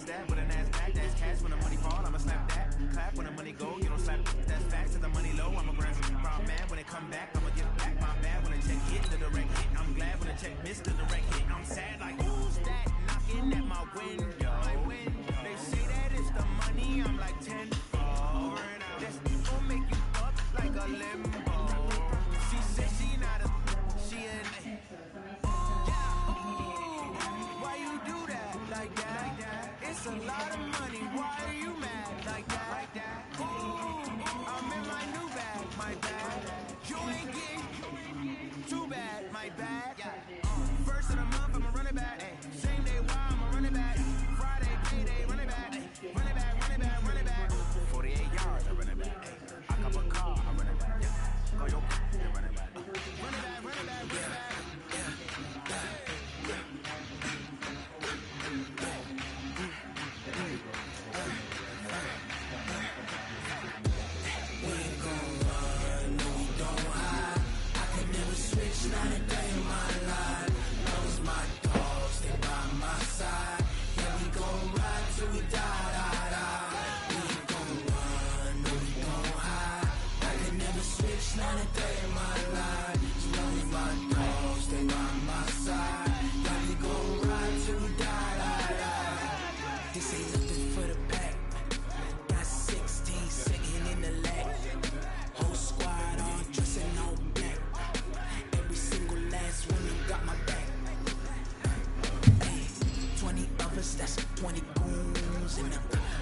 pass that with an ass back. That's cash when the money fall, I'ma slap that. Clap when the money go, you don't slap. That's facts. If the money low, I'ma grab round man. When it come back, I'ma get back my bad. When the check hit the direct hit, I'm glad when the check missed the direct hit. I'm sad like who's that knocking at my window? They say that it's the money, I'm like 10. That's gon' make you up like a limbo. She said she not a, she an. Why you do that like that? It's a lot of money. Why are you mad like that? Ooh, I'm in my new bag, my bad. You ain't getting too bad, my bad. First of the month, I'ma run it back. Same day, why I'ma run it back. Friday, payday, run it back. Run it back, run it back, run it back. 48 yards, I run it back. I cop a car, I run it back. Go your I run it back. Run it back, run it back, run it back. Not a day in my life. Those my dogs, they by my side. Yeah, we gon' ride till we die. We ain't gon' run, no, we gon' hide. I can never switch, not a day in my life. As long as my dogs, they by my side. Yeah, we gon' ride till we die. This ain't nothing for the back. Got 16 sitting in the lag. Whole squad all dressing all black. Last woman got my back. Hey, 20 of us, that's 20 goons. And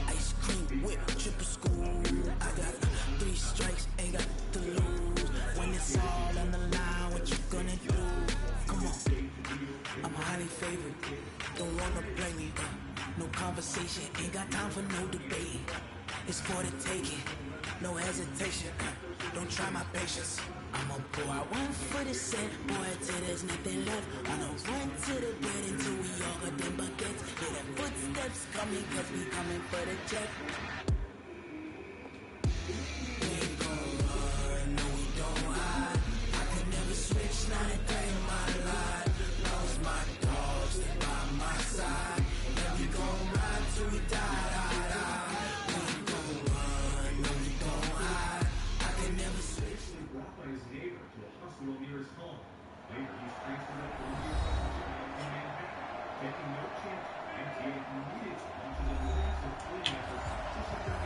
ice cream whip, triple school. I got 3 strikes, ain't got to lose. When it's all on the line, what you gonna do? Come on, I'm highly favored. Don't wanna play me. No conversation, ain't got time for no debate. It's for the taking, no hesitation. Don't try my patience. I'ma pour out one for the set, boy, till there's nothing left. I'ma run to the bed until we all got them buckets. Hear the footsteps coming, cause we coming for the check. We ain't gon' run, no, we don't hide. I could never switch, not a day in my life. Lost my dogs, they by my side. Yeah, we gon' ride till we die. We ain't gon' run, no, we don't hide. I could never switch. By his neighbor to a hospital near his home. Later, he's transferred up to a new hospital in Manhattan, taking no chance and taking immediately onto the massive cleaning effort to secure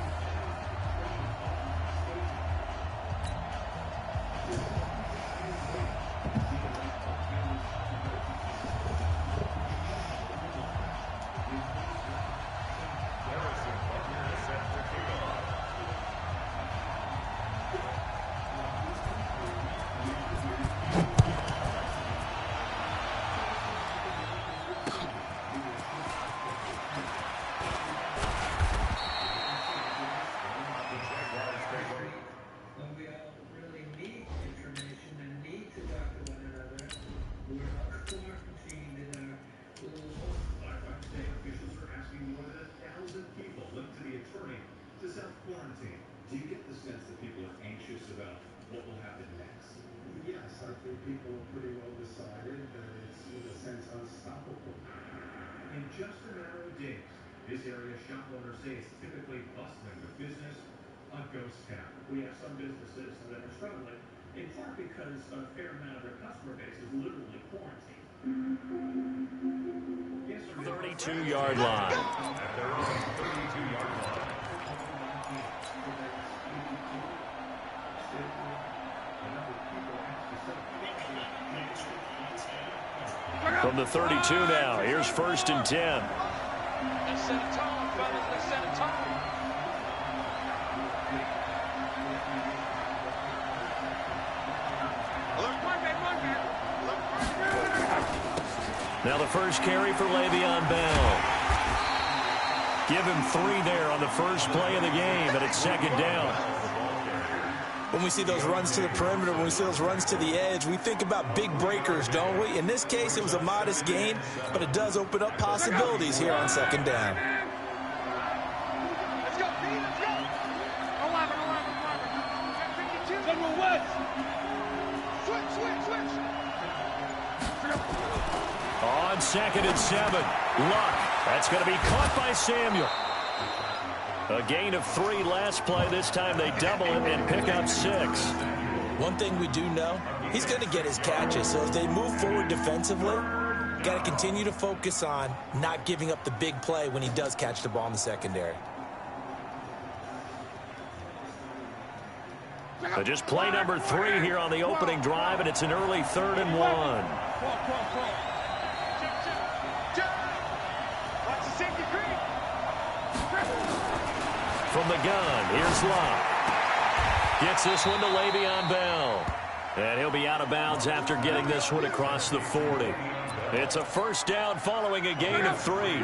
the self-quarantine. Do you get the sense that people are anxious about what will happen next? Yes, I think people are pretty well decided that it's, in a sense, unstoppable. In just a matter of days, this area shop owners say it's typically bustling with business, a ghost town. We have some businesses that are struggling, in part because a fair amount of their customer base is literally quarantined. 32-yard line. 32-yard line. From the 32 now, here's 1st and 10. They set a tone, fellas. They set a tone. Now the first carry for Le'Veon Bell. Give him 3 there on the first play of the game, and it's 2nd down. When we see those runs to the perimeter, when we see those runs to the edge, we think about big breakers, don't we? In this case, it was a modest gain, but it does open up possibilities here on 2nd down. Let's go, Pete. Let's go. 11. 52. General West. Switch. On 2nd and 7. Luck. That's going to be caught by Samuel. A gain of 3 last play. This time they double it and pick up 6. One thing we do know, he's going to get his catches. So if they move forward defensively, got to continue to focus on not giving up the big play when he does catch the ball in the secondary. So just play number 3 here on the opening drive, and it's an early 3rd and 1. From the gun, here's Luck. Gets this one to Le'Veon Bell. And he'll be out of bounds after getting this one across the 40. It's a first down following a gain of 3.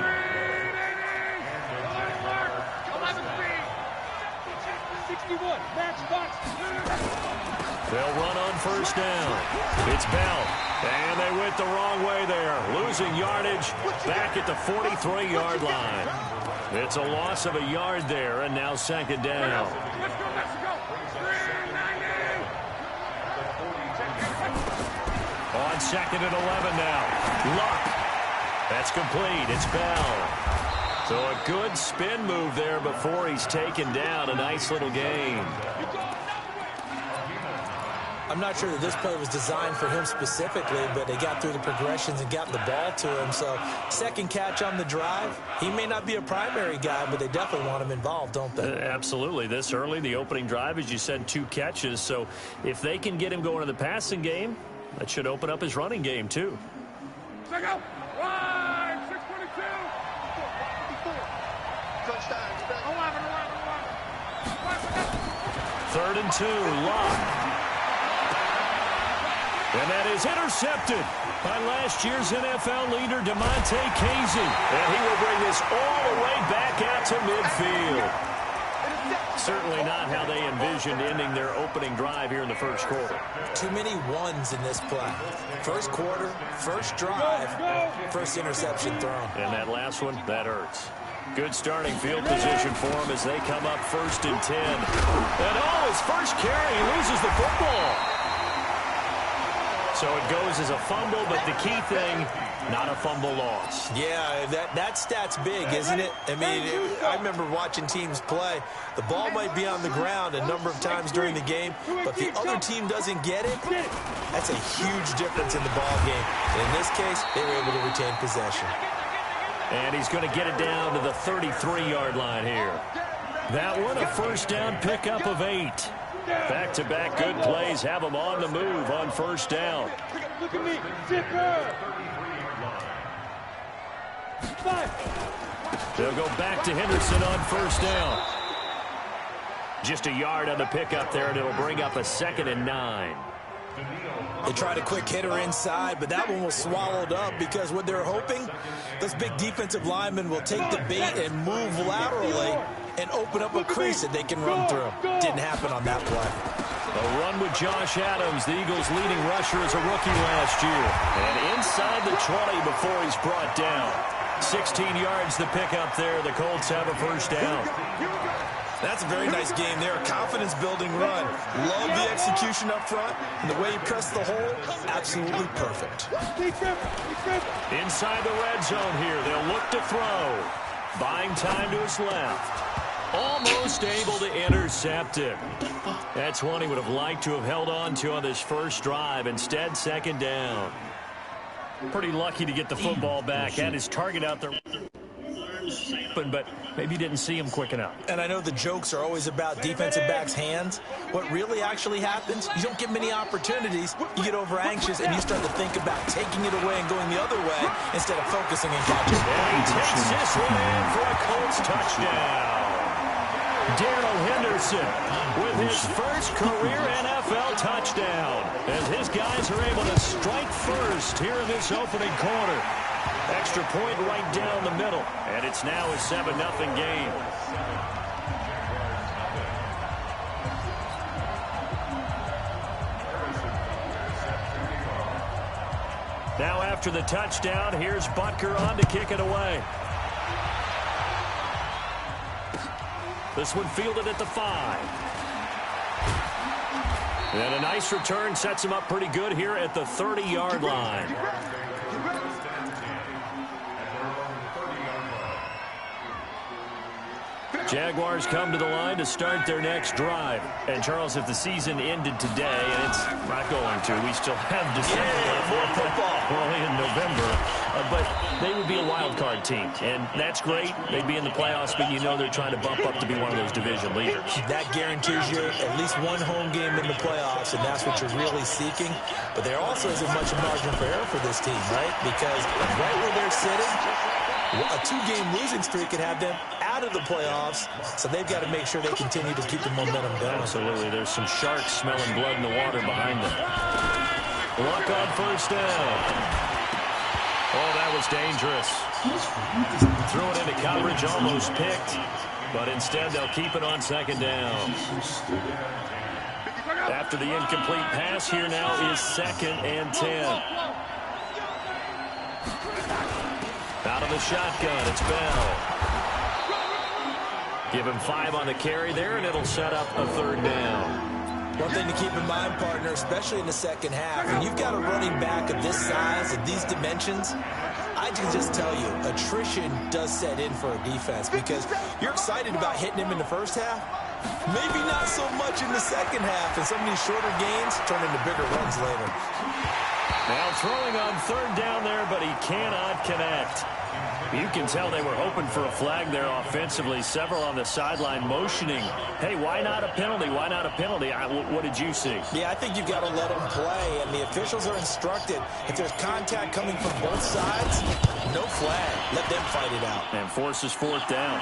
They'll run on first down. It's Bell. And they went the wrong way there. Losing yardage back at the 43-yard line. It's a loss of a yard there, and now 2nd down. On 2nd and 11 now. Luck. That's complete. It's Bell. So a good spin move there before he's taken down. A nice little gain. I'm not sure that this play was designed for him specifically, but they got through the progressions and got the ball to him. So 2nd catch on the drive. He may not be a primary guy, but they definitely want him involved, don't they? Absolutely. This early, the opening drive, as you said, 2 catches. So if they can get him going in the passing game, that should open up his running game, too. Check out. Line, 622. 3rd and 2, Luck. And that is intercepted by last year's NFL leader, DeMonte Casey. And he will bring this all the way back out to midfield. Certainly not how they envisioned ending their opening drive here in the first quarter. Too many ones in this play. First quarter, first drive, first interception thrown. And that last one, that hurts. Good starting field position for him as they come up 1st and 10. And his first carry, he loses the football. So it goes as a fumble, but the key thing, not a fumble loss. Yeah, that stat's big, isn't it? I mean, I remember watching teams play. The ball might be on the ground a number of times during the game, but the other team doesn't get it. That's a huge difference in the ball game. And in this case, they were able to retain possession. And he's going to get it down to the 33-yard line here. That one, a first down pickup of 8. Back-to-back good plays have them on the move on first down. Look at me. Zipper. They'll go back to Henderson on first down. Just a yard on the pickup there, and it'll bring up a 2nd and 9. They tried a quick hitter inside, but that one was swallowed up because what they're hoping, those big defensive linemen will take the bait and move laterally and open up a crease that they can run through. Didn't happen on that play. A run with Josh Adams, the Eagles' leading rusher as a rookie last year. And inside the 20 before he's brought down. 16 yards the pickup there. The Colts have a first down. That's a very nice game there. A confidence-building run. Love the execution up front. And the way he pressed the hole, absolutely perfect. Inside the red zone here. They'll look to throw. Buying time to his left. Almost able to intercept it. That's one he would have liked to have held on to on this first drive. Instead, 2nd down. Pretty lucky to get the football back. Had his target out there. But maybe didn't see him quick enough. And I know the jokes are always about defensive backs' hands. What really actually happens, you don't get many opportunities. You get over anxious and you start to think about taking it away and going the other way instead of focusing and catching. And he takes this one in for a Colts touchdown. Darrell Henderson with his first career NFL touchdown as his guys are able to strike first here in this opening quarter. Extra point right down the middle, and it's now a 7-0 game. Now after the touchdown, here's Butker on to kick it away. This one fielded at the 5. And a nice return sets him up pretty good here at the 30-yard line. Jaguars come to the line to start their next drive. And, Charles, if the season ended today, and it's not going to, we still have December left. More football. We're only in November. But they would be a wild card team. And that's great. They'd be in the playoffs, but you know they're trying to bump up to be one of those division leaders. That guarantees you at least one home game in the playoffs, and that's what you're really seeking. But there also isn't much margin for error for this team, right? Because right where they're sitting, a 2-game losing streak could have them out of the playoffs, so they've got to make sure they continue to keep the momentum going. Absolutely. There's some sharks smelling blood in the water behind them. Luck on first down. Oh, that was dangerous. Threw it into coverage, almost picked, but instead they'll keep it on second down. After the incomplete pass, here now is 2nd and 10. Out of the shotgun, it's Bell. Give him 5 on the carry there, and it'll set up a 3rd down. One thing to keep in mind, partner, especially in the second half, when you've got a running back of this size, of these dimensions, I can just tell you, attrition does set in for a defense because you're excited about hitting him in the first half. Maybe not so much in the second half, and some of these shorter gains turn into bigger runs later. Now throwing on 3rd down there, but he cannot connect. You can tell they were hoping for a flag there offensively. Several on the sideline motioning, hey, why not a penalty? Why not a penalty? What did you see? Yeah, I think you've got to let them play, and the officials are instructed. If there's contact coming from both sides, no flag. Let them fight it out. And forces 4th down.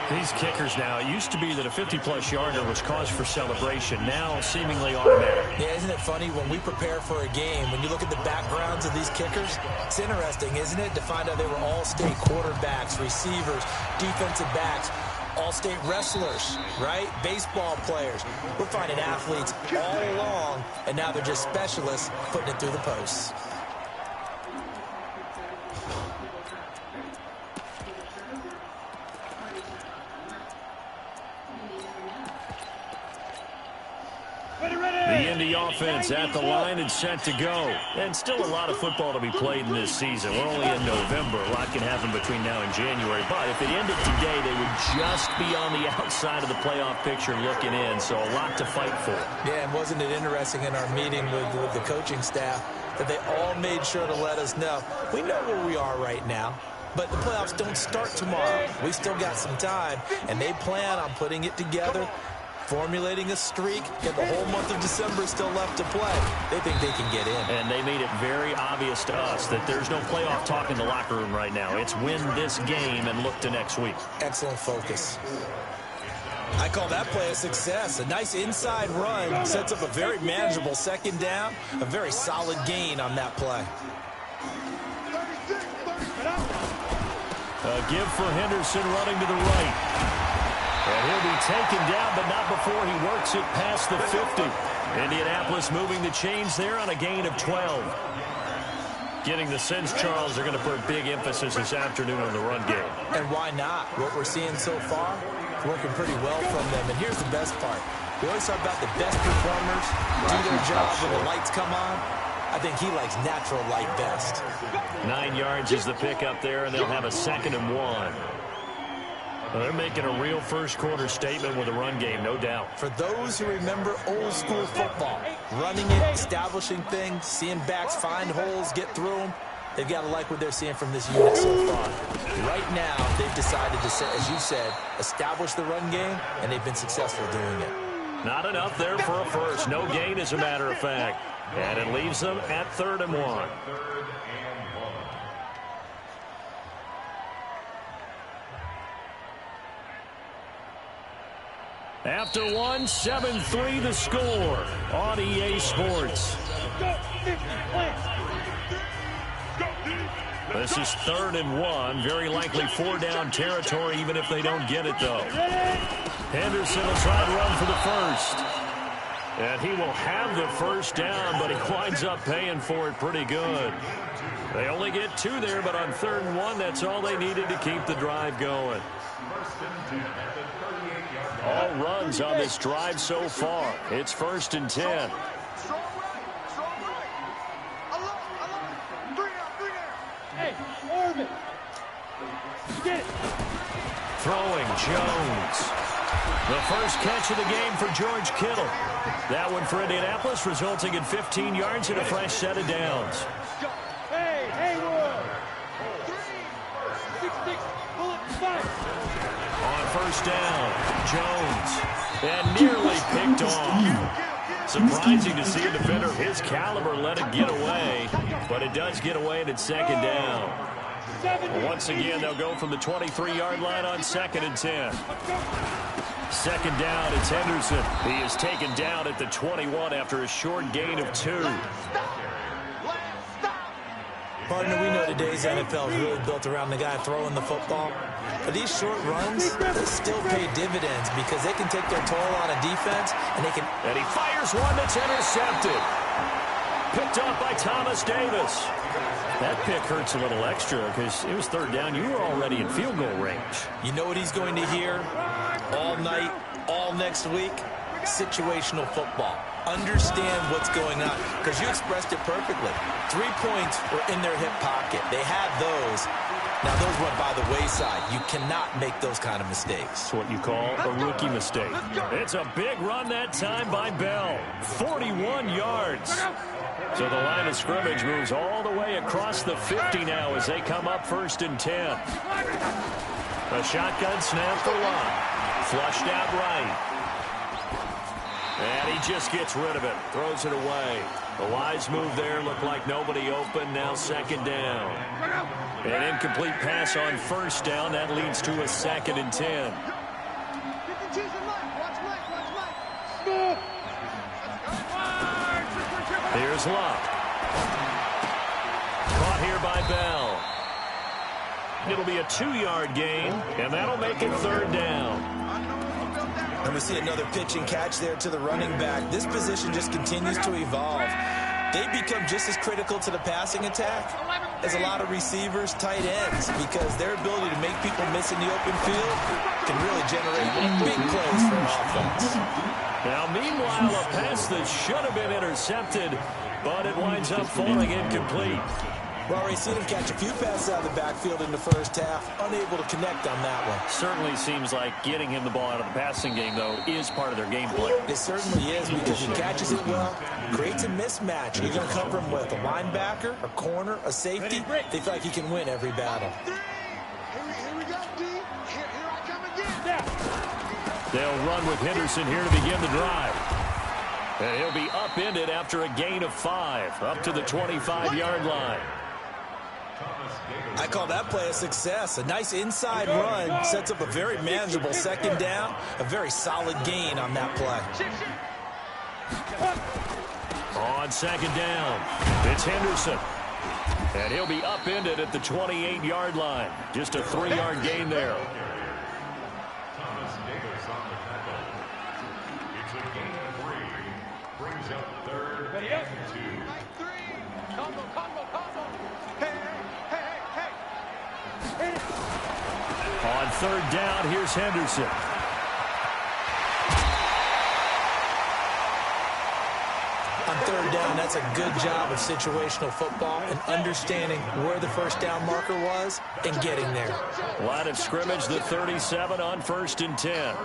These kickers now, it used to be that a 50-plus yarder was cause for celebration. Now, seemingly automatic. Yeah, isn't it funny when we prepare for a game, when you look at the backgrounds of these kickers, it's interesting, isn't it, to find out they were all-state quarterbacks, receivers, defensive backs, all-state wrestlers, right? Baseball players. We're finding athletes all along, and now they're just specialists putting it through the posts. The Indy offense at the line and set to go. And still a lot of football to be played in this season. We're only in November. A lot can happen between now and January. But if it ended today, they would just be on the outside of the playoff picture looking in. So a lot to fight for. Yeah, and wasn't it interesting in our meeting with the coaching staff that they all made sure to let us know, we know where we are right now, but the playoffs don't start tomorrow. We still got some time, and they plan on putting it together, formulating a streak, and the whole month of December is still left to play. They think they can get in. And they made it very obvious to us that there's no playoff talk in the locker room right now. It's win this game and look to next week. Excellent focus. I call that play a success. A nice inside run sets up a very manageable 2nd down. A very solid gain on that play. A give for Henderson running to the right. And he'll be taken down, but not before he works it past the 50. Indianapolis moving the chains there on a gain of 12. Getting the sense, Charles, they're going to put a big emphasis this afternoon on the run game. And why not? What we're seeing so far, working pretty well from them. And here's the best part. We always talk about the best performers do their job when the lights come on. I think he likes natural light best. 9 yards is the pickup there, and they'll have a 2nd and 1. Well, they're making a real first-quarter statement with a run game, no doubt. For those who remember old-school football, running it, establishing things, seeing backs find holes, get through them, they've got to like what they're seeing from this unit so far. Right now, they've decided to, as you said, establish the run game, and they've been successful doing it. Not enough there for a first. No gain, as a matter of fact. And it leaves them at 3rd and 1. After 1, 7-3 the score on EA Sports. This is 3rd and 1. Very likely 4-down territory, even if they don't get it, though. Henderson will try to run for the first. And he will have the first down, but he winds up paying for it pretty good. They only get 2 there, but on 3rd and 1, that's all they needed to keep the drive going. All runs on this drive so far. It's 1st and 10. Hey, Orban. Get it. Throwing, Jones. The first catch of the game for George Kittle. That one for Indianapolis, resulting in 15 yards and a fresh set of downs. Hey, Haywood! 6-6, bullet, fight! On first down, Jones. And nearly picked off. Surprising to see a defender of his caliber let it get away, but it does get away and it's second down. Once again, they'll go from the 23-yard line on 2nd and 10. Second down, it's Henderson. He is taken down at the 21 after a short gain of 2. Partner, we know today's NFL is really built around the guy throwing the football. But these short runs, they still pay dividends because they can take their toll on a defense, and they can... And he fires one that's intercepted. Picked off by Thomas Davis. That pick hurts a little extra because it was third down. You were already in field goal range. You know what he's going to hear all night, all next week? Situational football. Understand what's going on because you expressed it perfectly. 3 points were in their hip pocket. They had those. Now, those went by the wayside. You cannot make those kind of mistakes. It's what you call a rookie mistake. It's a big run that time by Bell. 41 yards. So the line of scrimmage moves all the way across the 50 now as they come up 1st and 10. A shotgun snap for Lott. Flushed out right. And he just gets rid of it. Throws it away. A wise move there. Looked like nobody open. Now 2nd down. An incomplete pass on 1st down. That leads to a 2nd and 10. Here's Lott. Caught here by Bell. It'll be a 2-yard gain, and that'll make it 3rd down. And we see another pitch and catch there to the running back. This position just continues to evolve. They become just as critical to the passing attack as a lot of receivers, tight ends, because their ability to make people miss in the open field can really generate big plays for an offense. Now, meanwhile, a pass that should have been intercepted, but it winds up falling incomplete. We've already seen him catch a few passes out of the backfield in the first half, unable to connect on that one. Certainly seems like getting him the ball out of the passing game, though, is part of their game plan. It certainly is because he catches it well, creates a mismatch. You're going to cover him with a linebacker, a corner, a safety. They feel like he can win every battle. Here we go, D. Here I come again. They'll run with Henderson here to begin the drive. And he'll be upended after a gain of 5, up to the 25-yard line. I call that play a success. A nice inside run sets up a very manageable 2nd down, a very solid gain on that play. On 2nd down, it's Henderson. And he'll be upended at the 28-yard line. Just a 3-yard gain there. On 3rd down, here's Henderson. On 3rd down, that's a good job of situational football and understanding where the first down marker was and getting there. Line of scrimmage, the 37 on 1st and 10.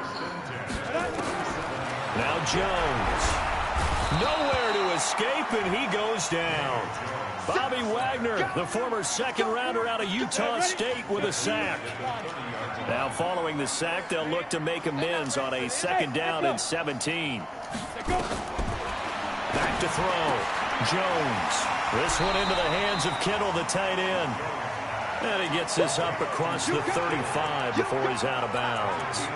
Now Jones. Nowhere to escape, and he goes down. Bobby Wagner, the former 2nd-rounder out of Utah State, with a sack. Now following the sack, they'll look to make amends on a 2nd down and 17. Back to throw. Jones. This one into the hands of Kittle, the tight end. And he gets this up across the 35 before he's out of bounds.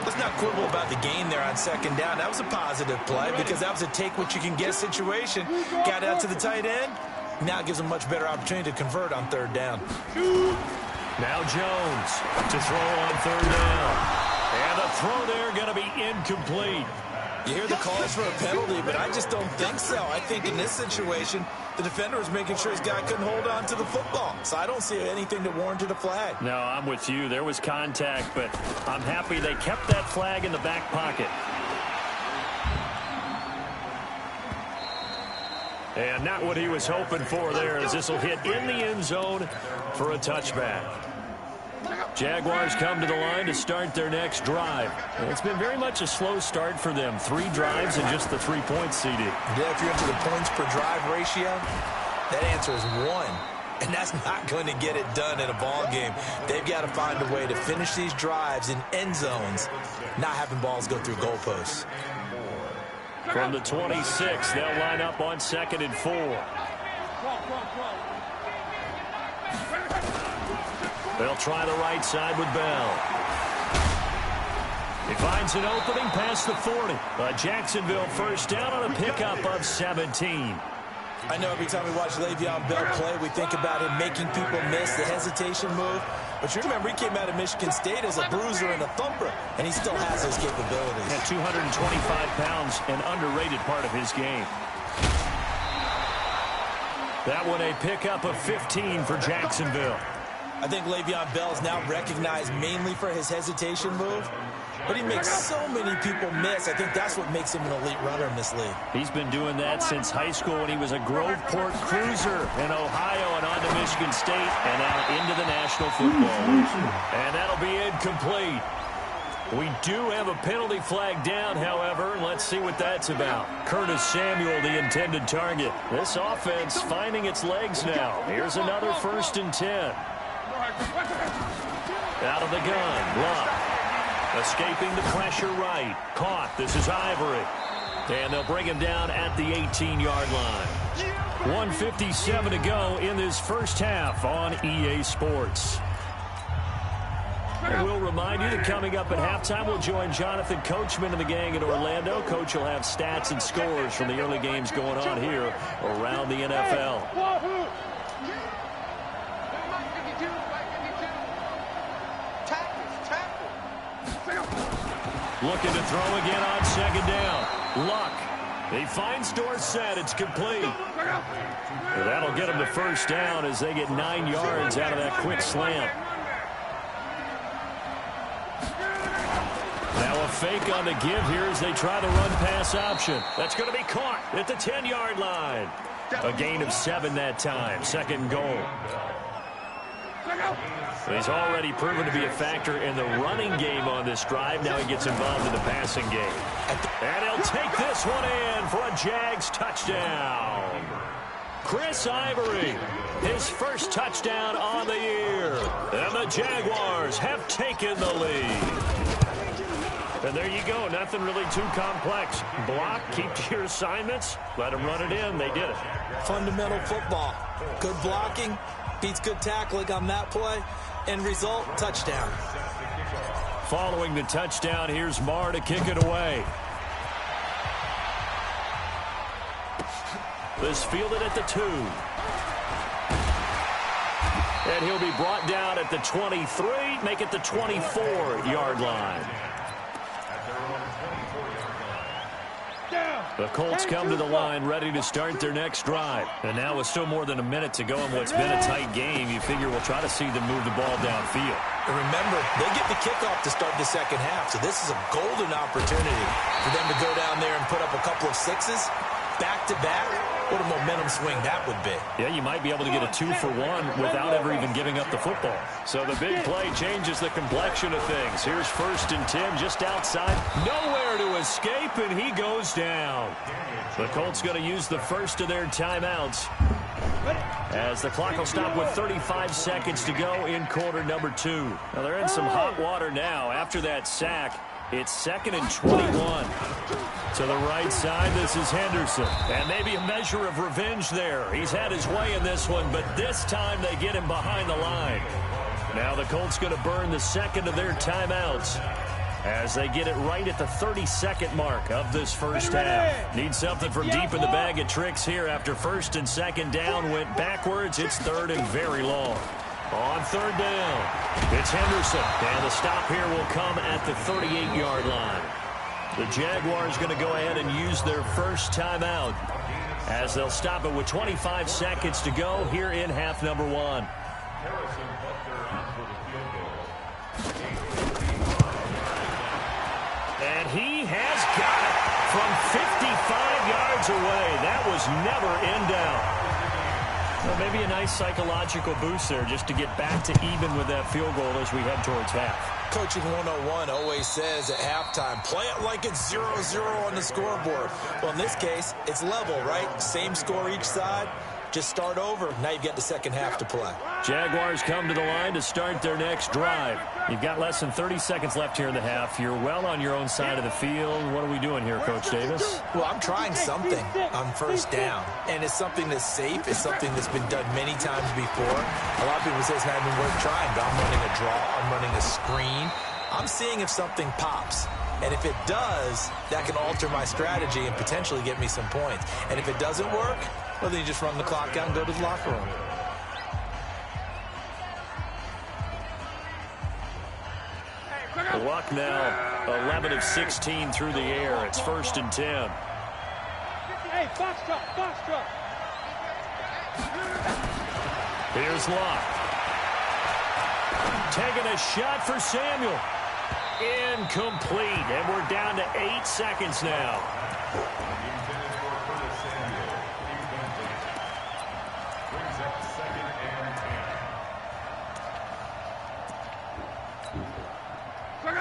Let's not quibble about the gain there on 2nd down. That was a positive play because that was a take-what-you-can-get situation. Got out to the tight end. Now it gives him a much better opportunity to convert on 3rd down. Now Jones to throw on 3rd down. And the throw there going to be incomplete. You hear the calls for a penalty, but I just don't think so. I think in this situation, the defender was making sure his guy couldn't hold on to the football. So I don't see anything that warranted a flag. No, I'm with you. There was contact, but I'm happy they kept that flag in the back pocket. And not what he was hoping for there, as this will hit in the end zone for a touchback. Jaguars come to the line to start their next drive. It's been very much a slow start for them. 3 drives and just the 3 points seeded. Yeah, if you're into the points per drive ratio, that answer is 1. And that's not going to get it done in a ball game. They've got to find a way to finish these drives in end zones, not having balls go through goalposts. From the 26, they'll line up on 2nd and 4. They'll try the right side with Bell. He finds an opening past the 40. A Jacksonville first down on a pickup of 17. I know every time we watch Le'Veon Bell play, we think about him making people miss the hesitation move. But you remember, he came out of Michigan State as a bruiser and a thumper, and he still has those capabilities. At 225 pounds, an underrated part of his game. That one a pickup of 15 for Jacksonville. I think Le'Veon Bell is now recognized mainly for his hesitation move, but he makes so many people miss. I think that's what makes him an elite runner in this league. He's been doing that since high school when he was a Groveport Cruiser in Ohio and on to Michigan State and out into the National Football League. And that'll be incomplete. We do have a penalty flag down, however. Let's see what that's about. Curtis Samuel, the intended target. This offense finding its legs now. Here's another 1st and 10. Out of the gun, Luck. Escaping the pressure right. Caught. This is Ivory. And they'll bring him down at the 18-yard line. 1:57 to go in this first half on EA Sports. And we'll remind you that coming up at halftime, we'll join Jonathan Coachman and the gang in Orlando. Coach will have stats and scores from the early games going on here around the NFL. Looking to throw again on 2nd down. Luck. He finds Dorsett. It's complete. And that'll get him to 1st down as they get 9 yards out of that quick slant. Now a fake on the give here as they try the run-pass option. That's going to be caught at the 10-yard line. A gain of 7 that time. 2nd and goal. He's already proven to be a factor in the running game on this drive. Now he gets involved in the passing game. And he'll take this one in for a Jags touchdown. Chris Ivory, his first touchdown on the year. And the Jaguars have taken the lead. And there you go. Nothing really too complex. Block, keep to your assignments, let them run it in. They did it. Fundamental football. Good blocking beats good tackling on that play. End result, touchdown. Following the touchdown, here's Marr to kick it away. This fielded at the 2. And he'll be brought down at the 23, make it the 24-yard line. The Colts come to the line ready to start their next drive. And now with still more than a minute to go in what's been a tight game, you figure we'll try to see them move the ball downfield. And remember, they get the kickoff to start the second half, so this is a golden opportunity for them to go down there and put up a couple of 6s back-to-back. What a momentum swing that would be. Yeah, you might be able to get a 2-for-1 without ever even giving up the football. So the big play changes the complexion of things. Here's 1st and 10 just outside. Nowhere to escape, and he goes down. The Colts going to use the first of their timeouts as the clock will stop with 35 seconds to go in quarter number 2. Now they're in some hot water now after that sack. It's 2nd and 21. To the right side, this is Henderson. And maybe a measure of revenge there. He's had his way in this one, but this time they get him behind the line. Now the Colts going to burn the 2nd of their timeouts as they get it right at the 32nd mark of this first half. Need something from deep in the bag of tricks here after 1st and 2nd down went backwards. It's 3rd and very long. On 3rd down, it's Henderson. And the stop here will come at the 38-yard line. The Jaguars going to go ahead and use their first timeout as they'll stop it with 25 seconds to go here in half number 1. And he has got it from 55 yards away. That was never in doubt. Well, maybe a nice psychological boost there just to get back to even with that field goal as we head towards half. Coaching 101 always says at halftime, play it like it's 0-0 on the scoreboard. Well, in this case, it's level, right? Same score each side. Just start over. Now you've got the second half to play. Jaguars come to the line to start their next drive. You've got less than 30 seconds left here in the half. You're well on your own side of the field. What are we doing here, Coach Davis? Well, I'm trying something on first down, and it's something that's safe. It's something that's been done many times before. A lot of people say it's not even worth trying, but I'm running a draw. I'm running a screen. I'm seeing if something pops. And if it does, that can alter my strategy and potentially get me some points. And if it doesn't work, well, then you just run the clock out and go to the locker room. The Luck now 11 of 16 through the air. It's 1st and 10. Hey, box truck. Here's Luck. Taking a shot for Samuel. Incomplete. And we're down to 8 seconds now.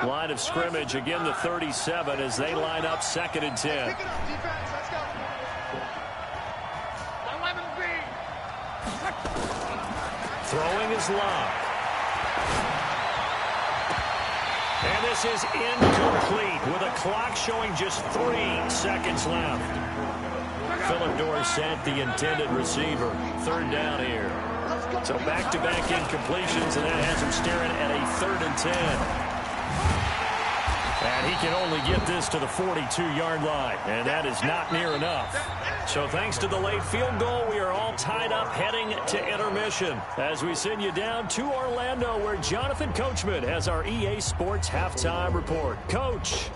Line of scrimmage, again the 37 as they line up 2nd and 10. Pick it up, defense. Let's go. 11B. Throwing is Luck. And this is incomplete with a clock showing just 3 seconds left. Philip Dorsett, the intended receiver. 3rd down here. So back-to-back incompletions, and that has him staring at a 3rd and 10. And he can only get this to the 42-yard line, and that is not near enough. So thanks to the late field goal, we are all tied up heading to intermission as we send you down to Orlando, where Jonathan Coachman has our EA Sports halftime report. Coach.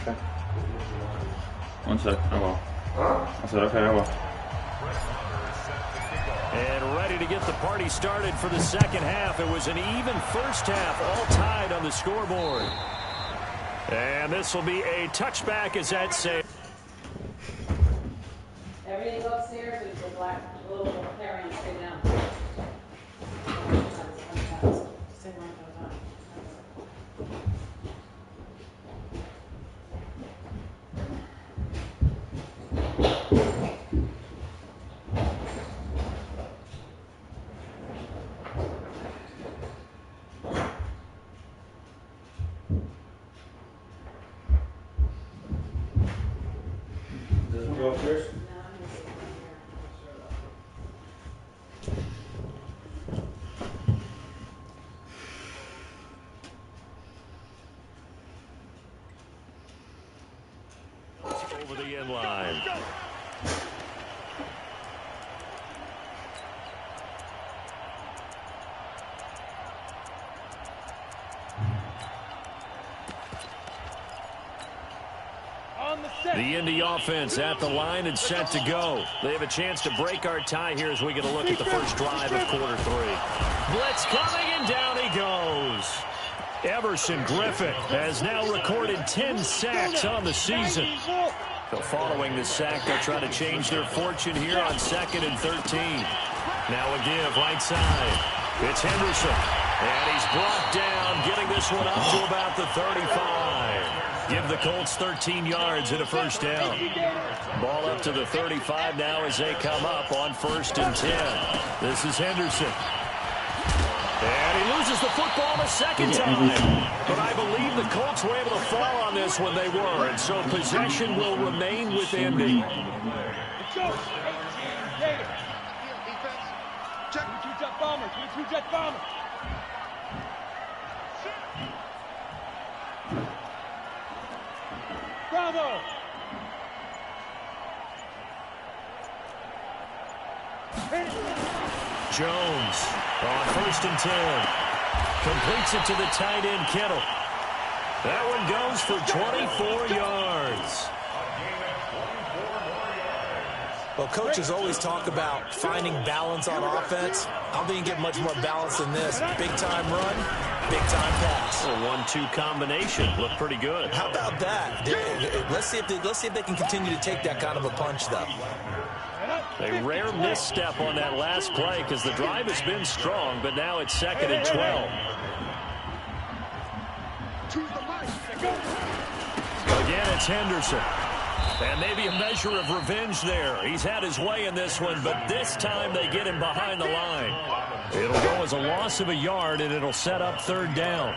Okay. 1 sec, I will. I said, okay, I will. And ready to get the party started for the second half. It was an even first half, all tied on the scoreboard. And this will be a touchback as that saves. Everything's upstairs, there's a black little carry-on, stay down. Go upstairs. Over the end line. The Indy offense at the line and set to go. They have a chance to break our tie here as we get a look at the first drive of quarter 3. Blitz coming, and down he goes. Everson Griffin has now recorded 10 sacks on the season. So following the sack, they'll try to change their fortune here on 2nd and 13. Now a give right side. It's Henderson. And he's brought down, getting this one up to about the 35. Give the Colts 13 yards and a first down. Ball up to the 35 now as they come up on 1st and 10. This is Henderson. And he loses the football the second time. But I believe the Colts were able to fall on this when they were. And so possession will remain with Indy. Check 22-jet bomber. 22-jet bomber. Bravo. Jones on 1st and 10. Completes it to the tight end, Kittle. That one goes for 24 yards. Well, coaches always talk about finding balance on offense. I don't think you get much more balance than this. Big-time run, big-time pass. A 1-2 combination. Looked pretty good. How about that? Let's see if they can continue to take that kind of a punch, though. A rare misstep on that last play because the drive has been strong, but now it's 2nd and 12. Again, it's Henderson. And maybe a measure of revenge there. He's had his way in this one, but this time they get him behind the line. It'll go as a loss of a yard, and it'll set up 3rd down.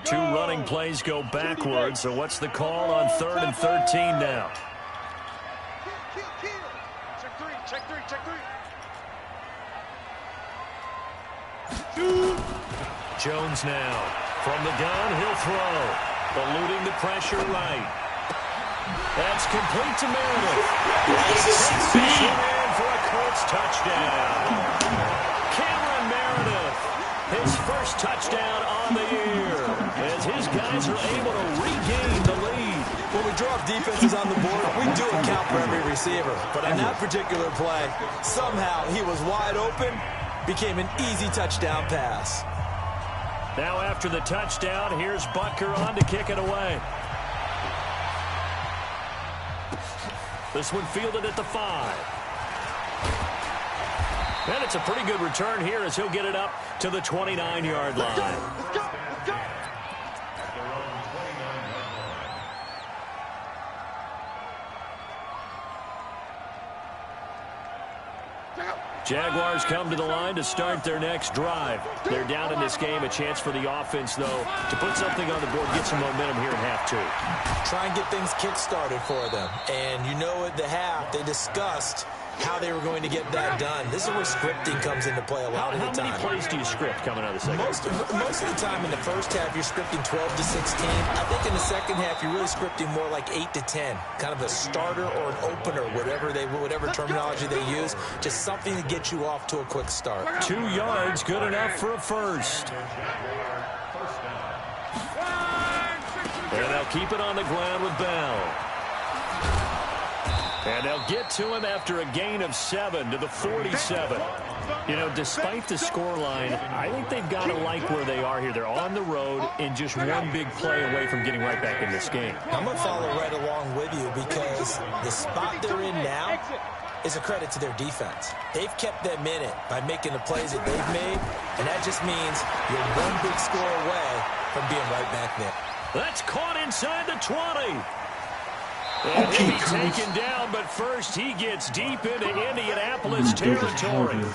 2 running plays go backwards, so what's the call on 3rd and 13 now? Jones now. From the gun, he'll throw. Eluding the pressure right. That's complete to Meredith. Takes it in for a Colts touchdown. Cameron Meredith, his first touchdown on the year, as his guys are able to regain the lead. When we drop defenses on the board, we do account for every receiver. But on that particular play, somehow he was wide open, became an easy touchdown pass. Now after the touchdown, here's Butker on to kick it away. This one fielded at the 5. And it's a pretty good return here as he'll get it up to the 29-yard line. Jaguars come to the line to start their next drive. They're down in this game. A chance for the offense, though, to put something on the board, get some momentum here in half 2. Try and get things kick-started for them. And you know at the half, they discussed how they were going to get that done. This is where scripting comes into play a lot of the time. How many plays do you script coming out of the second? Most of the time in the first half, you're scripting 12 to 16. I think in the second half, you're really scripting more like 8 to 10. Kind of a starter or an opener, whatever terminology they use. Just something to get you off to a quick start. 2 yards, good enough for a first. And they'll keep it on the ground with Bell. And they'll get to him after a gain of 7 to the 47. You know, despite the scoreline, I think they've got to like where they are here. They're on the road and just one big play away from getting right back in this game. I'm going to follow right along with you because the spot they're in now is a credit to their defense. They've kept them in it by making the plays that they've made, and that just means you're one big score away from being right back there. That's caught inside the 20. And he'll be taken down, but first he gets deep into Indianapolis territory.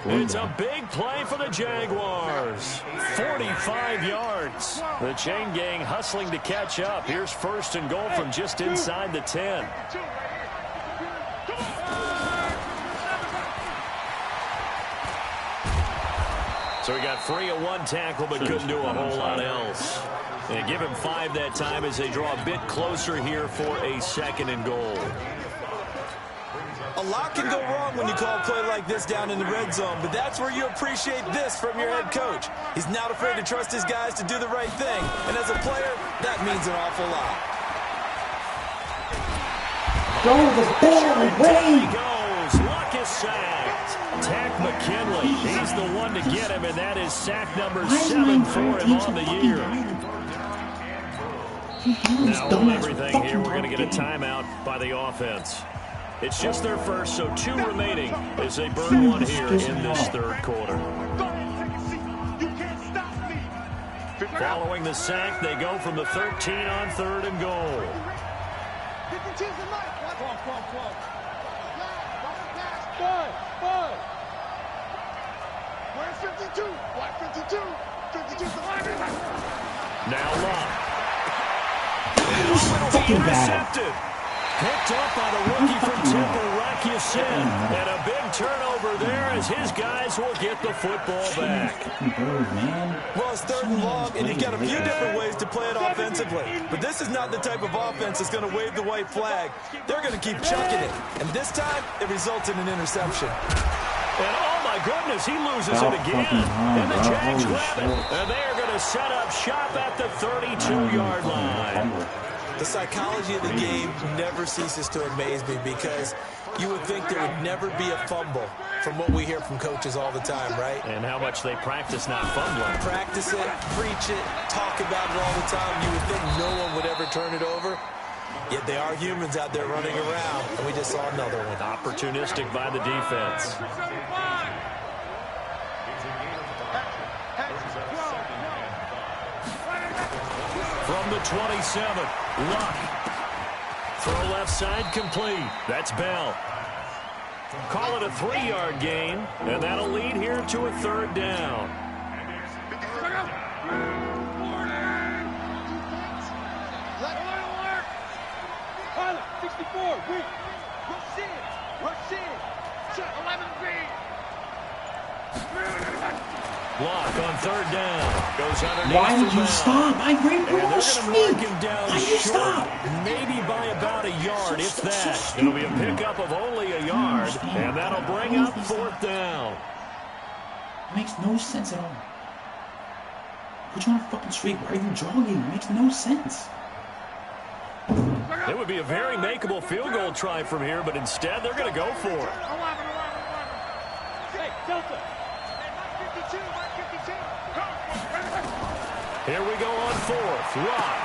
It's a big play for the Jaguars. 45 yards. The chain gang hustling to catch up. Here's 1st and goal from just inside the 10. So he got free of 1 tackle, but couldn't do a whole lot else. And give him 5 that time as they draw a bit closer here for a 2nd and goal. A lot can go wrong when you call a play like this down in the red zone, but that's where you appreciate this from your head coach. He's not afraid to trust his guys to do the right thing, and as a player, that means an awful lot. There he goes. Luck is sacked. Tack McKinley, he's the one to get him, and that is sack number 7 for him on the year. Now with everything here, we're going to get a timeout by the offense. It's just their first, so 2 remaining as they burn 1 here in this 3rd quarter. Following the sack, they go from the 13 on 3rd and goal. Now Love. Intercepted. Picked up by the rookie from Temple, Rakusin. And a big turnover there as his guys will get the football back. Well, it's 3rd and long, and you've got a few different ways to play it offensively. But this is not the type of offense that's going to wave the white flag. They're going to keep chucking it. And this time, it results in an interception. And oh my goodness, he loses it again. And the Jags grab it. And they are going to set up shop at the 32-yard line. The psychology of the game never ceases to amaze me because you would think there would never be a fumble from what we hear from coaches all the time, right? And how much they practice not fumbling. Practice it, preach it, talk about it all the time. You would think no one would ever turn it over. Yet they are humans out there running around, and we just saw another one. Opportunistic by the defense. From the 27, Luck. Throw left side complete. That's Bell. Call it a 3-yard gain, and that'll lead here to a 3rd down. Tyler, 64, weak. Rush in. Shot 11B. Block on 3rd down. Goes underneath. Why did you stop? I ran and for they're going to mark him down Why did you short, stop? maybe by about a yard, if that. It'll be a pickup of only a yard, and that'll bring up 4th down. It makes no sense at all. Put you on a fucking street. Why are you jogging? It makes no sense. It would be a very makeable field goal try from here, but instead they're going to go for it. Hey, Delta. Here we go on 4th. Luck.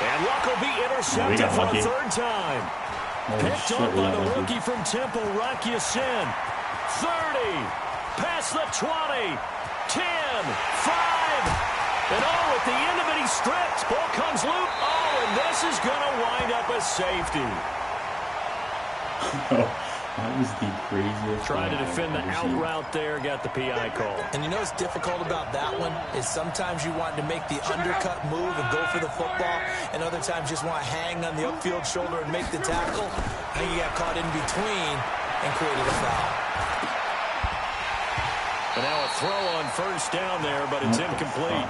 And Luck will be intercepted for a 3rd time. Picked up by the rookie from Temple, Rock Ya-Sin. 30. Past the 20. 10. 5. And at the end of it, he stripped. Ball comes loose. And this is going to wind up a safety. That was the craziest. Trying to defend the out route there, got the PI call. And you know what's difficult about that one is sometimes you want to make the undercut move and go for the football, and other times just want to hang on the upfield shoulder and make the tackle. I think he got caught in between and created a foul. And now a throw on 1st down there, but it's incomplete.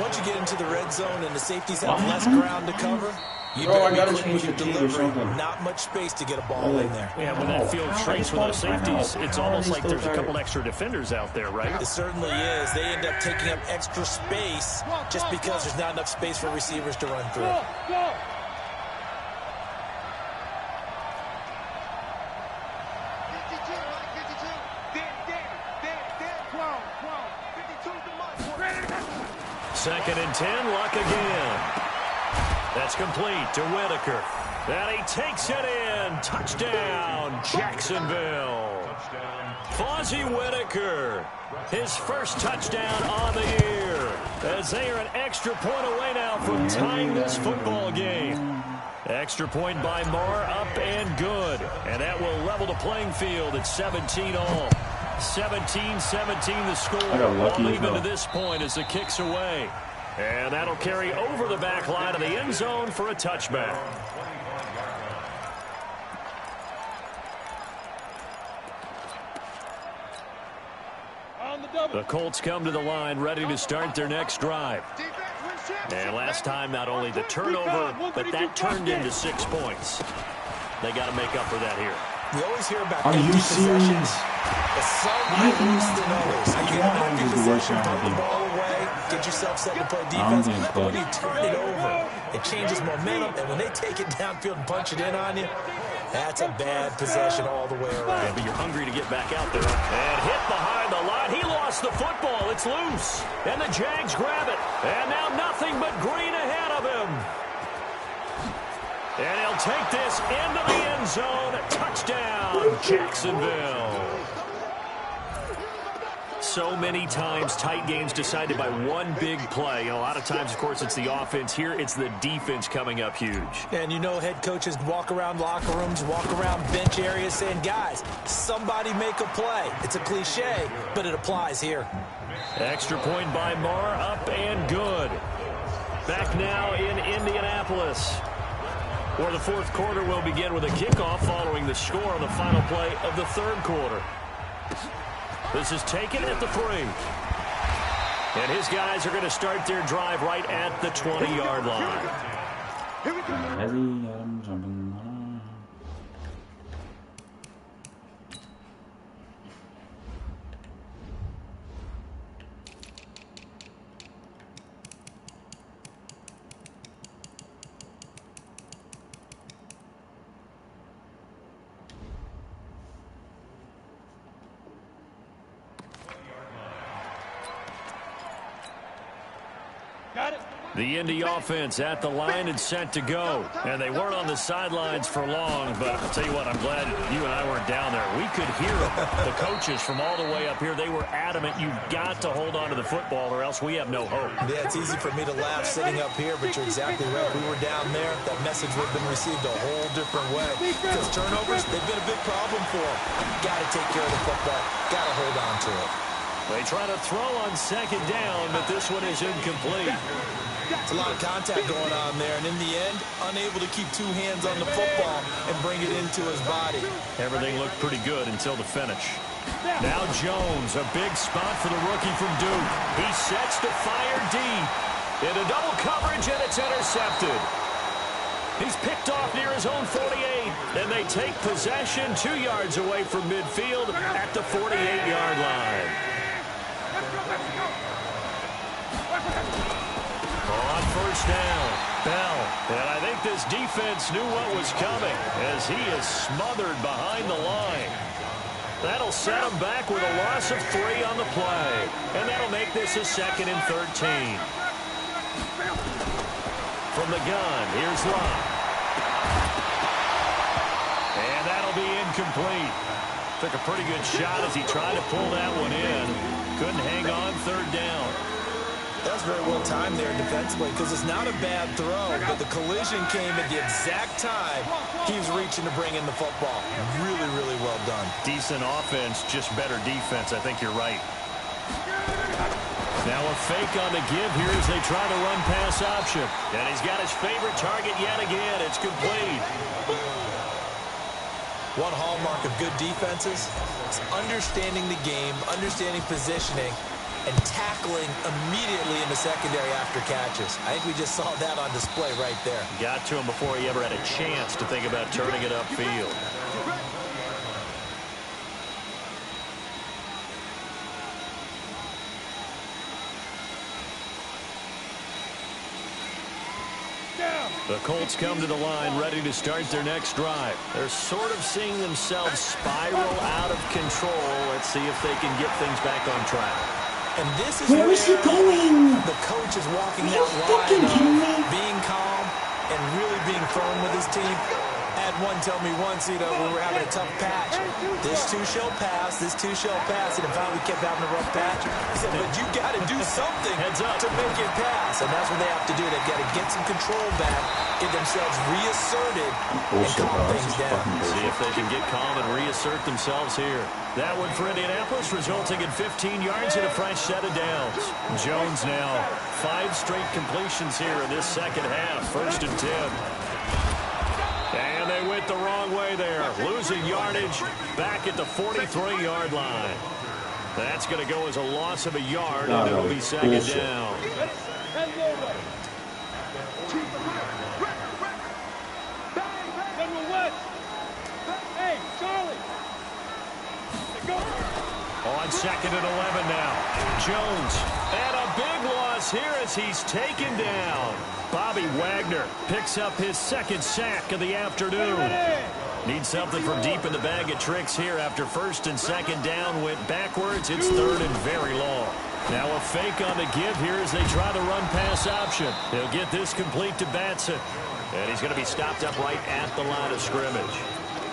Once you get into the red zone and the safeties have less ground to cover, you better be quick with your delivery. Not much space to get a ball in there. Yeah, when that field shrinks with those safeties, it's almost like there's a couple extra defenders out there, right? It certainly is. They end up taking up extra space just because there's not enough space for receivers to run through. Go. Second and 10, Luck again. That's complete to Whitaker. And he takes it in. Touchdown, Jacksonville. Fozzie Whitaker, his first touchdown on the year. As they are an extra point away now from tying this football game. Extra point by Marr, up and good. And that will level the playing field at 17 all. 17-17 the score. All even to this point as the kick's away. And that'll carry over the back line of the end zone for a touchback. The Colts come to the line ready to start their next drive. And last time, not only the turnover, but that turned into 6 points. They got to make up for that here. We always hear about empty possessions. Some are worse than others. You get an empty possession, throw the ball away, get yourself set to play defense. But when you turn it over, it changes momentum. And when they take it downfield and punch it in on you, that's a bad possession all the way around. Yeah, but you're hungry to get back out there. And hit behind the line. He lost the football. It's loose. And the Jags grab it. And now nothing but green ahead of him. And he'll take this into the end zone. Touchdown, Jacksonville. So many times tight games decided by one big play. And a lot of times, of course, it's the offense. Here, it's the defense coming up huge. And you know head coaches walk around locker rooms, walk around bench areas saying, guys, somebody make a play. It's a cliche, but it applies here. Extra point by Marr, up and good. Back now in Indianapolis, where the fourth quarter will begin with a kickoff following the score on the final play of the third quarter. This is taken at the 3. And his guys are going to start their drive right at the 20-yard line. Here we go. I'm jumping. Got it. The Indy offense at the line and set to go. And they weren't on the sidelines for long, but I'll tell you what, I'm glad you and I weren't down there. We could hear them. The coaches from all the way up here, they were adamant, you've got to hold on to the football or else we have no hope. Yeah, it's easy for me to laugh sitting up here, but you're exactly right. We were down there. That message would have been received a whole different way. Because turnovers, they've been a big problem for them. Got to take care of the football. Got to hold on to it. They try to throw on second down, but this one is incomplete. It's a lot of contact going on there, and in the end, unable to keep two hands on the football and bring it into his body. Everything looked pretty good until the finish. Now Jones, a big spot for the rookie from Duke. He sets to fire deep. Into double coverage, and it's intercepted. He's picked off near his own 48, and they take possession 2 yards away from midfield at the 48-yard line. On first down, Bell. And I think this defense knew what was coming as he is smothered behind the line. That'll set him back with a loss of 3 on the play. And that'll make this a 2nd and 13. From the gun, here's Lott. And that'll be incomplete. Took a pretty good shot as he tried to pull that one in. Couldn't hang on 3rd down. That's very well timed there defensively because it's not a bad throw, but the collision came at the exact time he was reaching to bring in the football. Really, really well done. Decent offense, just better defense. I think you're right. Now a fake on the give here as they try to run pass option. And he's got his favorite target yet again. It's complete. One hallmark of good defenses is understanding the game, understanding positioning, and tackling immediately in the secondary after catches. I think we just saw that on display right there. Got to him before he ever had a chance to think about turning it upfield. The Colts come to the line ready to start their next drive. They're sort of seeing themselves spiral out of control. Let's see if they can get things back on track. And this is where is he going? The coach is walking that line of being calm and really being firm with his team. Had one tell me once, we were having a tough patch. This too shall pass, this too shall pass. And in fact, we kept having a rough patch. He said, but you got to do something to make it pass. And that's what they have to do. They've got to get some control back, get themselves reasserted, and calm things down. See if they can get calm and reassert themselves here. That one for Indianapolis, resulting in 15 yards and a fresh set of downs. Jones now 5 straight completions here in this second half. 1st and 10. And they went the wrong way there. Losing yardage back at the 43-yard line. That's going to go as a loss of a yard, and it'll be 2nd down. Hey, Charlie. On 2nd and 11 now. Jones. And a big loss here as he's taken down. Bobby Wagner picks up his 2nd sack of the afternoon. Needs something from deep in the bag of tricks here after 1st and 2nd down went backwards. It's 3rd and very long. Now a fake on the give here as they try to run pass option. He'll get this complete to Batson. And he's going to be stopped up right at the line of scrimmage.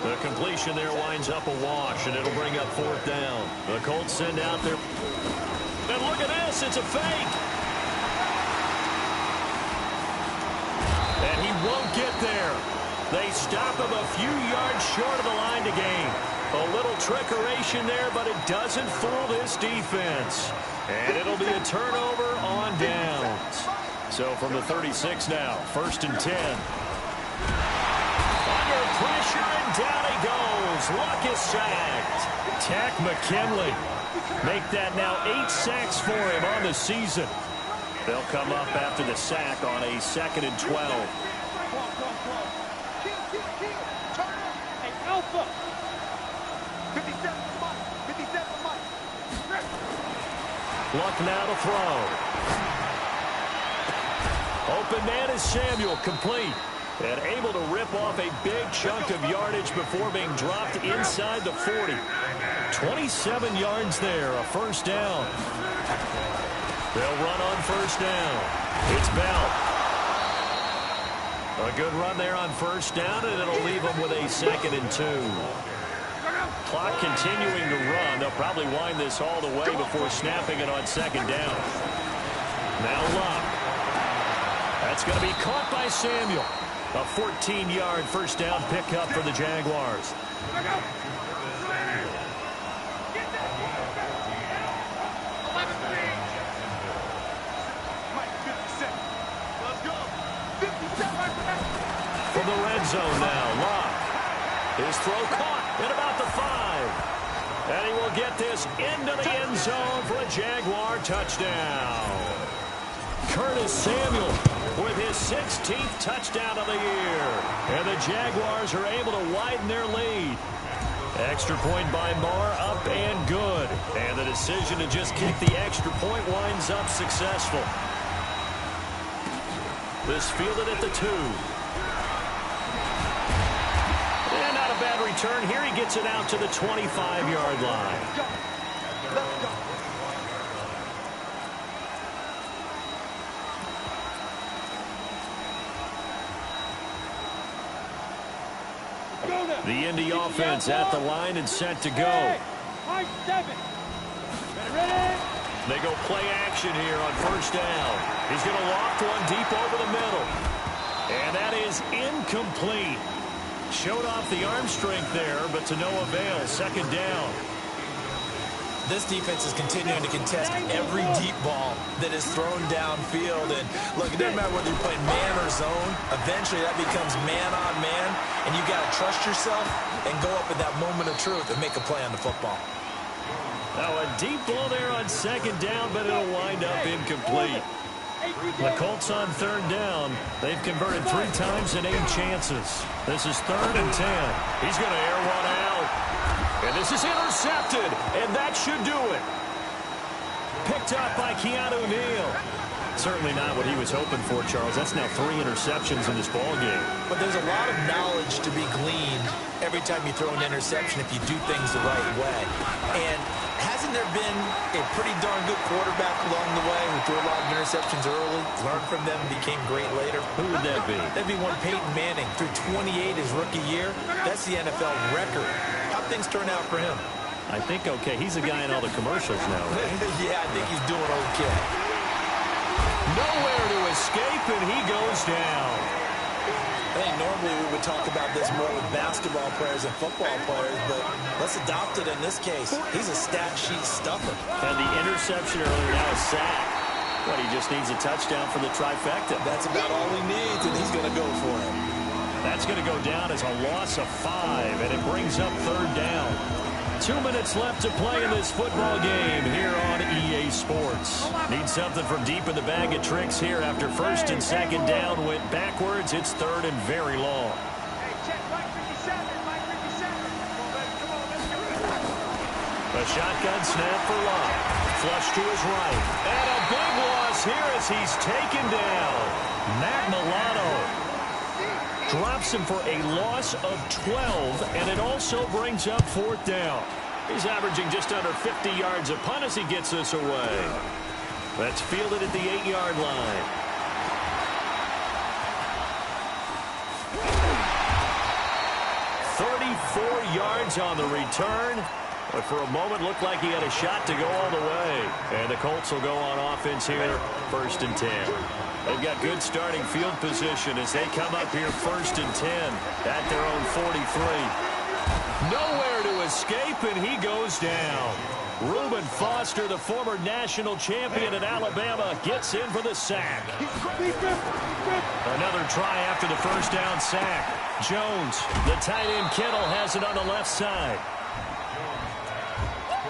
The completion there winds up a wash, and it'll bring up 4th down. The Colts send out their... And look at this, it's a fake. And he won't get there. They stop him a few yards short of the line to gain. A little trickeration there, but it doesn't fool this defense. And it'll be a turnover on downs. So from the 36 now, 1st and 10. Under pressure, and down he goes. Luck is sacked. Tack McKinley. Make that now 8 sacks for him on the season. They'll come up after the sack on a 2nd and 12. Hey, Alpha. 57 Mike. 57 Mike. Luck now to throw. Open man is Samuel, complete. And able to rip off a big chunk of yardage before being dropped inside the 40. 27 yards there, a 1st down. They'll run on 1st down. It's Bell. A good run there on first down, and it'll leave them with a 2nd and 2. Clock continuing to run. They'll probably wind this all the way before snapping it on 2nd down. Now Locke. That's going to be caught by Samuel. A 14-yard first down pickup for the Jaguars. From the red zone now, Locke. His throw caught at about the 5. And he will get this into the end zone for a Jaguar touchdown. Curtis Samuel with his 16th touchdown of the year. And the Jaguars are able to widen their lead. Extra point by Marr, up and good. And the decision to just kick the extra point winds up successful. This fielded at the 2. And not a bad return here. He gets it out to the 25-yard line. The Indy offense at the line and set to go. They go play action here on first down. He's going to loft one deep over the middle. And that is incomplete. Showed off the arm strength there, but to no avail. 2nd down. This defense is continuing to contest every deep ball that is thrown downfield. And look, it doesn't matter whether you're playing man or zone. Eventually, that becomes man on man. And you got to trust yourself and go up at that moment of truth and make a play on the football. Now a deep ball there on 2nd down, but it'll wind up incomplete. The Colts on 3rd down. They've converted 3 times in 8 chances. This is 3rd and 10. He's going to air one out. And this is intercepted, and that should do it. Picked up by Keanu Neal. Certainly not what he was hoping for, Charles. That's now 3 interceptions in this ballgame. But there's a lot of knowledge to be gleaned every time you throw an interception if you do things the right way. And hasn't there been a pretty darn good quarterback along the way who threw a lot of interceptions early, learned from them, became great later? Who would that be? That'd be one Peyton Manning. Threw 28 his rookie year. That's the NFL record. How'd things turn out for him? I think okay. He's a guy in all the commercials now, right? Yeah, I think he's doing okay. Nowhere to escape, and he goes down. I think normally we would talk about this more with basketball players and football players, but let's adopt it in this case. He's a stat sheet stuffer. And the interception earlier, now a sack. But he just needs a touchdown for the trifecta. That's about all he needs, and he's going to go for it. That's going to go down as a loss of 5, and it brings up 3rd down. 2 minutes left to play in this football game here on EA Sports. Need something from deep in the bag of tricks here after 1st and 2nd down went backwards. It's 3rd and very long. A shotgun snap for Locke. Flush to his right. And a big loss here as he's taken down. Matt Milano drops him for a loss of 12, and it also brings up 4th down. He's averaging just under 50 yards a punt as he gets this away. That's fielded at the 8-yard line. "34 yards on the return, but for a moment looked like he had a shot to go all the way. And the Colts will go on offense here, 1st and 10. They've got good starting field position as they come up here 1st and 10 at their own 43. Nowhere to escape, and he goes down. Reuben Foster, the former national champion at Alabama, gets in for the sack. Another try after the 1st down sack. Jones, the tight end Kittle, has it on the left side.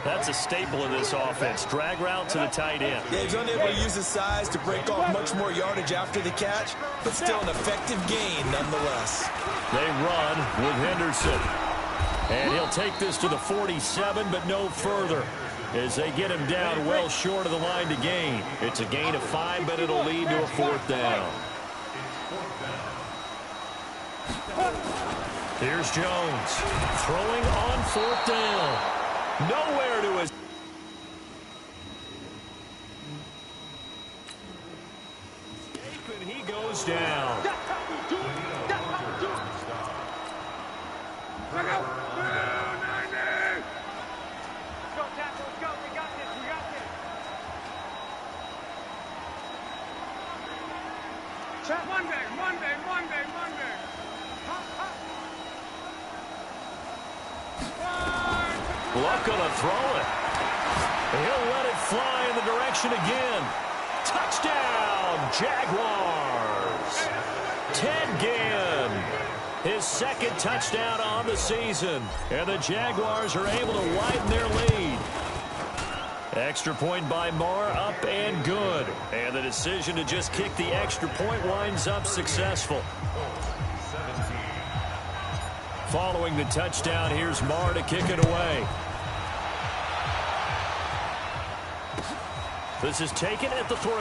That's a staple of this offense. Drag route to the tight end. Yeah, he's unable to use his size to break off much more yardage after the catch, but still an effective gain nonetheless. They run with Henderson. And he'll take this to the 47, but no further, as they get him down well short of the line to gain. It's a gain of 5, but it'll lead to a 4th down. Here's Jones throwing on 4th down. Nowhere to his. touchdown. That's how we do it. That's how we do it. Look out. 90. Let's go, Tackle. Let's go. We got this. We got this. Check. Monday. Luck gonna throw it. He'll let it fly in the direction again. Touchdown, Jaguars. Ted Ginn, his second touchdown on the season. And the Jaguars are able to widen their lead. Extra point by Moore, up and good. And the decision to just kick the extra point winds up successful. Following the touchdown, here's Moore to kick it away. This is taken at the 3.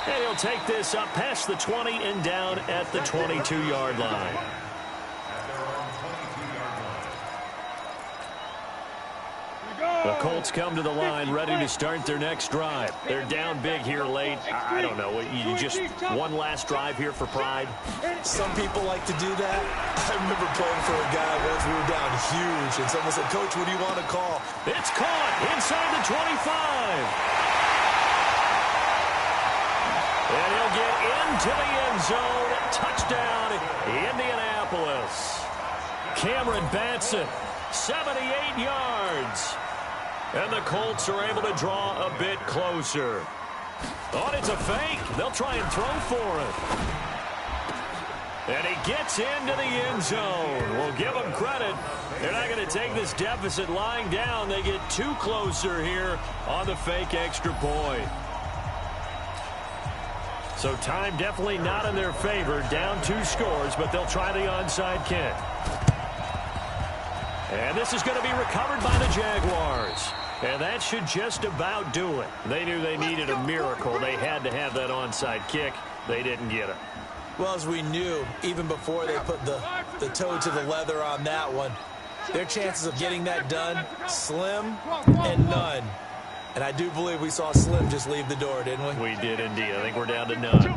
And he'll take this up past the 20 and down at the 22-yard line. The Colts come to the line ready to start their next drive. They're down big here late. I don't know. You just one last drive here for pride? Some people like to do that. I remember playing for a guy once. We were down huge, and someone said, Coach, what do you want to call? It's caught inside the 25. And he'll get into the end zone. Touchdown, Indianapolis. Cameron Batson, 78 yards. And the Colts are able to draw a bit closer. Oh, it's a fake. They'll try and throw for it. And he gets into the end zone. We'll give them credit. They're not going to take this deficit lying down. They get too closer here on the fake extra point. So time definitely not in their favor. Down 2 scores, but they'll try the onside kick. And this is going to be recovered by the Jaguars. And that should just about do it. They knew they needed a miracle. They had to have that onside kick. They didn't get it. Well, as we knew, even before they put the toe to the leather on that one, their chances of getting that done, slim and none. And I do believe we saw Slim just leave the door, didn't we? We did indeed. I think we're down to none.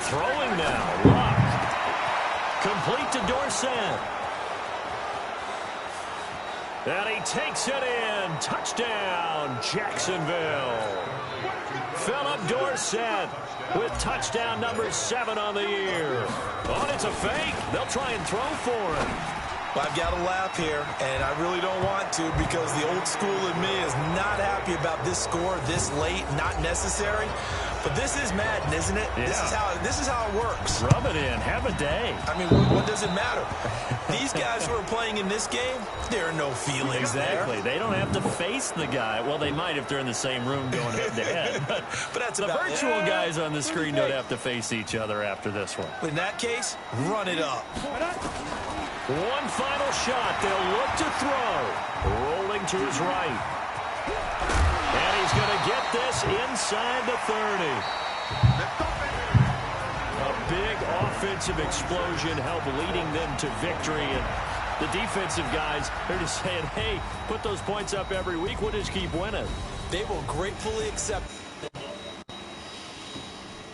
Throwing now. Luck. Complete to Dorsett. And he takes it in. Touchdown, Jacksonville. Philip Dorsett with touchdown number 7 on the year. Oh, it's a fake. They'll try and throw for it. Well, I've got to laugh here, and I really don't want to because the old school in me is not happy about this score this late, not necessary. But this is Madden, isn't it? Yeah. This is how it works. Rub it in. Have a day. I mean, what does it matter? These guys who are playing in this game, there are no feelings exactly. there. They don't have to face the guy. Well, they might if they're in the same room going head-to-head. But that's the virtual guys on the screen don't have to face each other after this one. In that case, run it up. One final shot. They'll look to throw. Rolling to his right. And he's going to get this inside the 30. A big offensive explosion helped leading them to victory. And the defensive guys, they're just saying, hey, put those points up every week. We'll just keep winning. They will gratefully accept